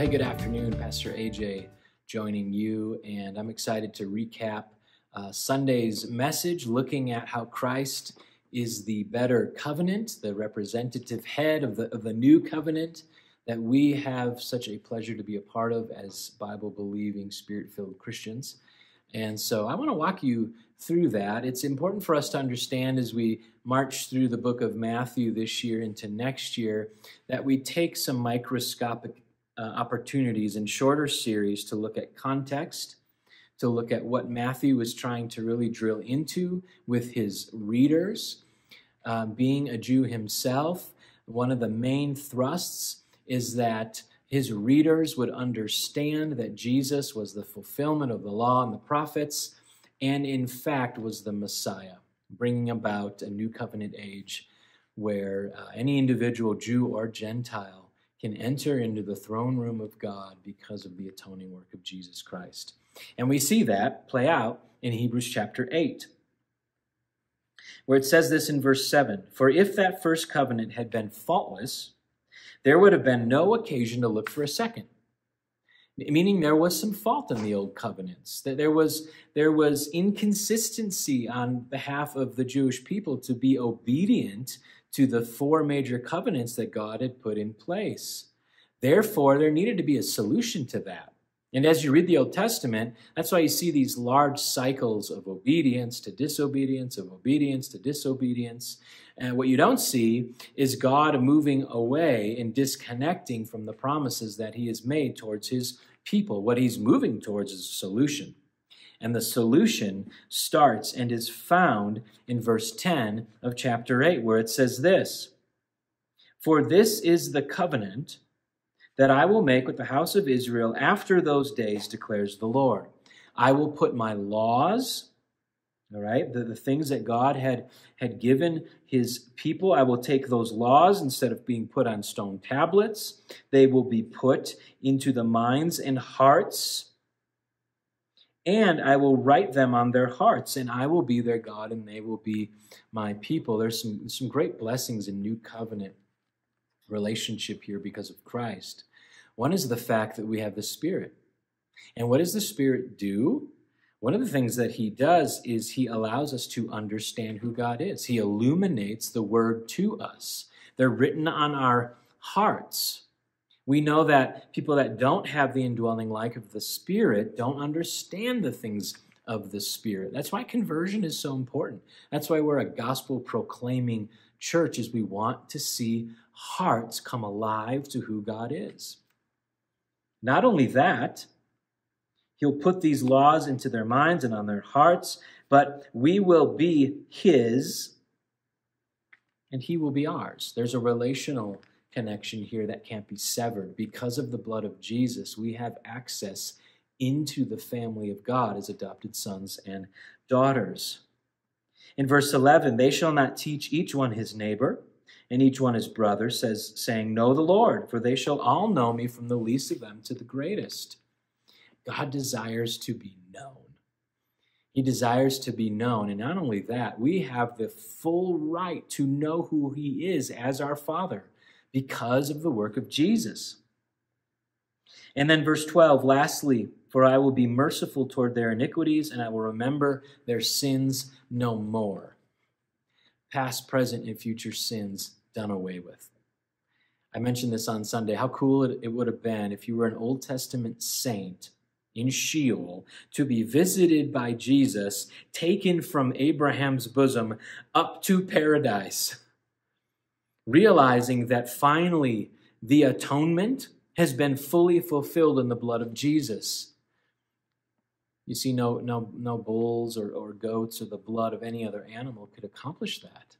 Hey, good afternoon. Pastor A.J. joining you, and I'm excited to recap Sunday's message, looking at how Christ is the better covenant, the representative head of the new covenant that we have such a pleasure to be a part of as Bible-believing, Spirit-filled Christians. And so I want to walk you through that. It's important for us to understand as we march through the book of Matthew this year into next year that we take some microscopic opportunities in shorter series to look at context, to look at what Matthew was trying to really drill into with his readers. Being a Jew himself, one of the main thrusts is that his readers would understand that Jesus was the fulfillment of the law and the prophets, and in fact was the Messiah, bringing about a new covenant age where any individual, Jew or Gentile, can enter into the throne room of God because of the atoning work of Jesus Christ. And we see that play out in Hebrews chapter 8, where it says this in verse 7, "For if that first covenant had been faultless, there would have been no occasion to look for a second." Meaning there was some fault in the old covenants, that there was inconsistency on behalf of the Jewish people to be obedient to the four major covenants that God had put in place. Therefore, there needed to be a solution to that. And as you read the Old Testament, that's why you see these large cycles of obedience to disobedience, of obedience to disobedience. And what you don't see is God moving away and disconnecting from the promises that he has made towards his people. What he's moving towards is a solution. And the solution starts and is found in verse 10 of chapter 8, where it says this, "For this is the covenant that I will make with the house of Israel after those days, declares the Lord. I will put my laws," all right, the things that God had given his people, I will take those laws instead of being put on stone tablets. They will be put into the minds and hearts, and I will write them on their hearts, and I will be their God, and they will be my people. There's some great blessings in new covenant relationship here because of Christ. One is the fact that we have the Spirit. And what does the Spirit do? One of the things that he does is he allows us to understand who God is. He illuminates the word to us. They're written on our hearts. We know that people that don't have the indwelling life of the Spirit don't understand the things of the Spirit. That's why conversion is so important. That's why we're a gospel-proclaiming church, is we want to see hearts come alive to who God is. Not only that, he'll put these laws into their minds and on their hearts, but we will be his, and he will be ours. There's a relational connection here that can't be severed. Because of the blood of Jesus, we have access into the family of God as adopted sons and daughters. In verse 11, "They shall not teach each one his neighbor and each one his brother, saying, Know the Lord, for they shall all know me from the least of them to the greatest." God desires to be known. He desires to be known. And not only that, we have the full right to know who he is as our Father because of the work of Jesus. And then verse 12, "Lastly, for I will be merciful toward their iniquities, and I will remember their sins no more." Past, present, and future sins done away with. I mentioned this on Sunday, how cool it would have been if you were an Old Testament saint in Sheol to be visited by Jesus, taken from Abraham's bosom up to paradise, realizing that finally the atonement has been fully fulfilled in the blood of Jesus. You see, no bulls or goats or the blood of any other animal could accomplish that.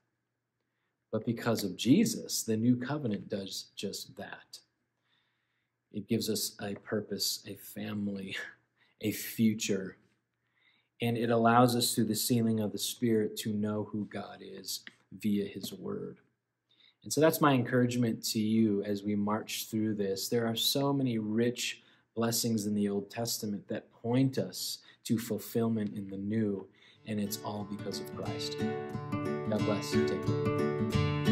But because of Jesus, the new covenant does just that. It gives us a purpose, a family, a future. And it allows us through the sealing of the Spirit to know who God is via his word. And so that's my encouragement to you as we march through this. There are so many rich blessings in the Old Testament that point us to fulfillment in the new, and it's all because of Christ. God bless you. Take care.